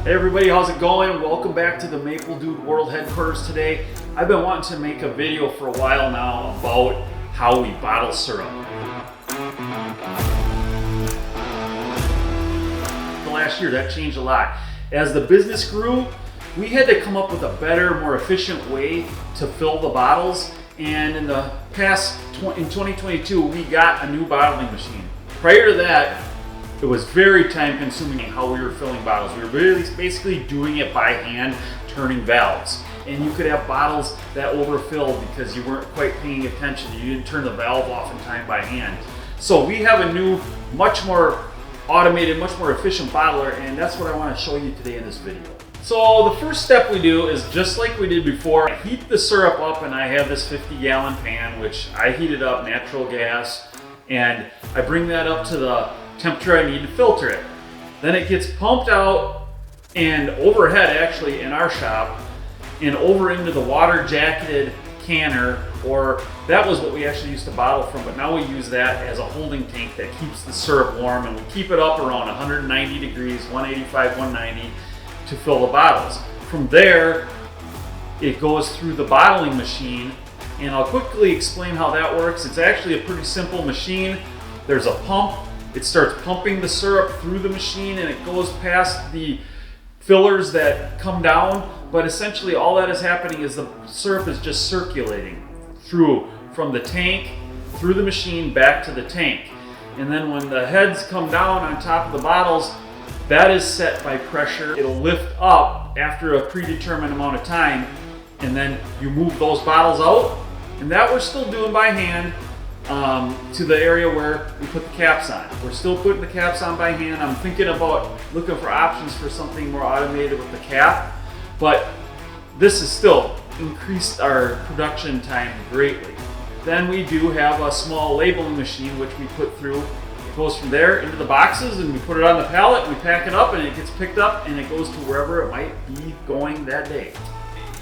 Hey everybody, how's it going? Welcome back to the Maple Dude World Headquarters today. I've been wanting to make a video for a while now about how we bottle syrup. The last year that changed a lot. As the business grew, we had to come up with a better, more efficient way to fill the bottles. And in the past, in 2022, we got a new bottling machine. Prior to that, it was very time consuming how we were filling bottles. We were basically doing it by hand, turning valves. And you could have bottles that overfilled because you weren't quite paying attention. You didn't turn the valve off in time by hand. So we have a new, much more automated, much more efficient bottler, and that's what I want to show you today in this video. So the first step we do is just like we did before. I heat the syrup up, and I have this 50-gallon pan, which I heated up, natural gas, and I bring that up to the temperature I need to filter it. Then it gets pumped out and overhead, actually, in our shop, and over into the water jacketed canner, or that was what we actually used to bottle from, but now we use that as a holding tank that keeps the syrup warm, and we keep it up around 190 degrees, 185, 190 to fill the bottles. From there, it goes through the bottling machine, and I'll quickly explain how that works. It's actually a pretty simple machine. There's a pump. It starts pumping the syrup through the machine, and it goes past the fillers that come down, but essentially all that is happening is the syrup is just circulating through from the tank, through the machine, back to the tank. And then when the heads come down on top of the bottles, that is set by pressure. It'll lift up after a predetermined amount of time, and then you move those bottles out, and that we're still doing by hand. To the area where we put the caps on. We're still putting the caps on by hand. I'm thinking about looking for options for something more automated with the cap, but this has still increased our production time greatly. Then we do have a small labeling machine which we put through. It goes from there into the boxes, and we put it on the pallet, we pack it up, and it gets picked up, and it goes to wherever it might be going that day.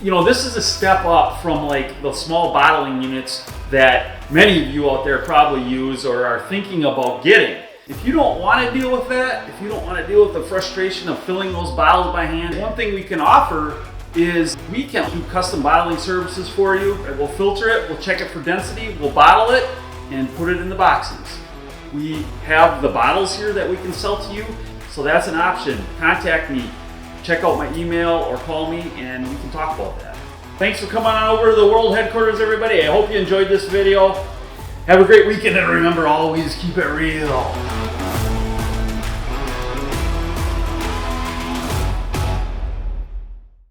You know, this is a step up from like the small bottling units that many of you out there probably use or are thinking about getting. If you don't want to deal with that, if you don't want to deal with the frustration of filling those bottles by hand, one thing we can offer is we can do custom bottling services for you. We'll filter it, we'll check it for density, we'll bottle it, and put it in the boxes. We have the bottles here that we can sell to you, so that's an option. Contact me. Check out my email or call me, and we can talk about that. Thanks for coming on over to the World Headquarters, everybody. I hope you enjoyed this video. Have a great weekend, and remember, always keep it real.